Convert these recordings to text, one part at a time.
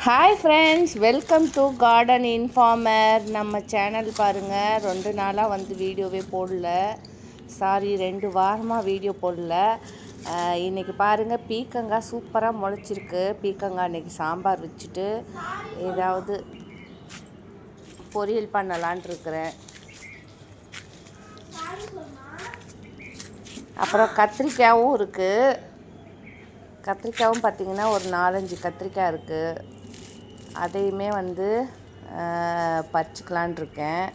Hi friends, welcome to garden informer. நம்ம channel பாருங்கள், 2 நாளாக வீடியோவே போடல. சாரி, 2 வாரமாக வீடியோ போடல. இன்றைக்கி பாருங்கள், பீக்கங்காய் சூப்பராக முளைச்சிருக்கு. பீக்கங்காய் இன்றைக்கி சாம்பார் வச்சுட்டு ஏதாவது பொரியல் பண்ணலான் இருக்கிறேன். அப்புறம் கத்திரிக்காயும் இருக்குது. கத்திரிக்காயும் பார்த்திங்கன்னா ஒரு 4-5 கத்திரிக்காய் இருக்குது. அதையுமே பறிச்சுக்கலான் இருக்கேன்.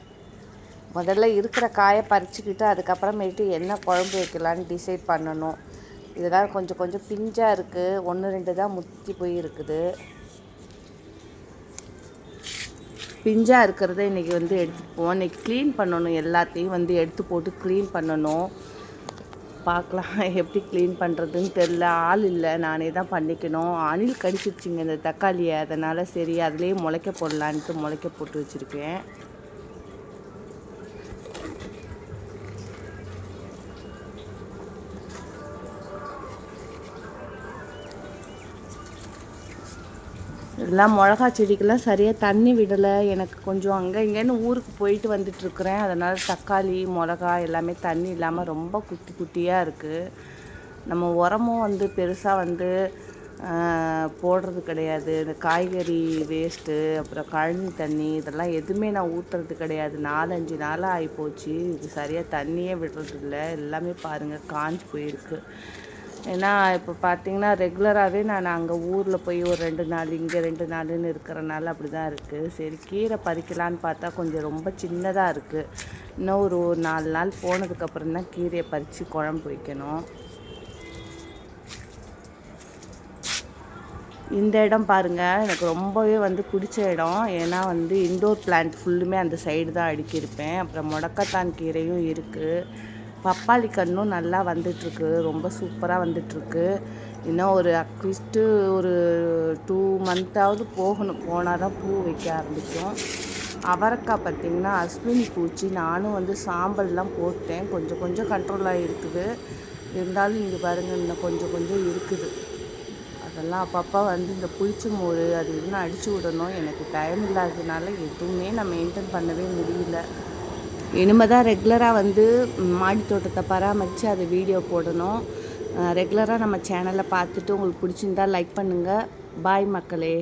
முதல்ல இருக்கிற காயை பறிச்சுக்கிட்டு அதுக்கப்புறமேட்டு என்ன குழம்பு வைக்கலான்னு டிசைட் பண்ணணும். இதெல்லாம் கொஞ்சம் கொஞ்சம் பிஞ்சாக இருக்குது. 1-2 தான் முத்தி போய் இருக்குது. பிஞ்சாக இருக்கிறத இன்றைக்கி எடுத்துகிட்டு போவோம். இன்றைக்கி க்ளீன் பண்ணணும். எல்லாத்தையும் எடுத்து போட்டு க்ளீன் பண்ணணும். பார்க்கலாம் எப்படி க்ளீன் பண்ணுறதுன்னு தெரில. ஆள் இல்லை, நானே தான் பண்ணிக்கணும். அணில் கடிச்சிருச்சுங்க இந்த தக்காளியை. அதனால் சரி அதுலேயே முளைக்க போடலான்ட்டு முளைக்க போட்டு வச்சுருக்கேன். இதெல்லாம் மிளகா செடிக்கெல்லாம் சரியாக தண்ணி விடலை. எனக்கு கொஞ்சம் அங்கே இங்கேன்னு ஊருக்கு போயிட்டு வந்துட்டுருக்குறேன். அதனால் தக்காளி மிளகா எல்லாமே தண்ணி இல்லாமல் ரொம்ப குட்டி குட்டியாக இருக்குது. நம்ம உரமும் பெருசாக போடுறது கிடையாது. இந்த காய்கறி வேஸ்ட்டு, அப்புறம் கழனி தண்ணி, இதெல்லாம் எதுவுமே நான் ஊற்றுறது கிடையாது. 4-5 நாளாக ஆகிப்போச்சு. இது சரியாக தண்ணியே விடுறதில்ல. எல்லாமே பாருங்கள் காஞ்சி போயிருக்கு. ஏன்னா இப்போ பார்த்திங்கன்னா ரெகுலராகவே நான் அங்கே ஊரில் போய் ஒரு 2 நாள், இங்கே 2 நாளுன்னு இருக்கிறனால அப்படி தான் இருக்குது. சரி கீரை பறிக்கலான்னு பார்த்தா கொஞ்சம் ரொம்ப சின்னதாக இருக்குது. இன்னும் ஒரு 4 நாள் போனதுக்கப்புறம் தான் கீரையை பறித்து குழம்பு வைக்கணும். இந்த இடம் பாருங்கள், எனக்கு ரொம்பவே பிடிச்ச இடம். ஏன்னா இன்டோர் பிளான்ட் ஃபுல்லுமே அந்த சைடு தான் அடுக்கியிருப்பேன். அப்புறம் முடக்கத்தான் கீரையும் இருக்குது. பப்பாளி கன்றும் நல்லா வந்துட்டுருக்கு. ரொம்ப சூப்பராக வந்துட்டுருக்கு. இன்னும் ஒரு அட்லீஸ்ட்டு ஒரு 2 மந்த்தாவது போகணும். போனால் தான் பூ வைக்க ஆரம்பிக்கும். அவரைக்காய் பார்த்திங்கன்னா அஸ்வினி பூச்சி. நானும் சாம்பல்லாம் போட்டேன். கொஞ்சம் கொஞ்சம் கண்ட்ரோலாக இருக்குது. இருந்தாலும் இங்கே பாருங்கள், இன்னும் கொஞ்சம் கொஞ்சம் இருக்குது. அதெல்லாம் அப்பப்போ இந்த புளிச்ச மோர் அது இதுன்னு அடித்து விடணும். எனக்கு டைம் இல்லாததுனால எதுவுமே நான் மெயின்டைன் பண்ணவே முடியல. இனிமே தான் ரெகுலராக மாடி தோட்டத்தை பராமரித்து அதை வீடியோ போடணும். ரெகுலராக நம்ம சேனலை பார்த்துட்டு உங்களுக்கு பிடிச்சிருந்தா லைக் பண்ணுங்கள். பாய் மக்களே.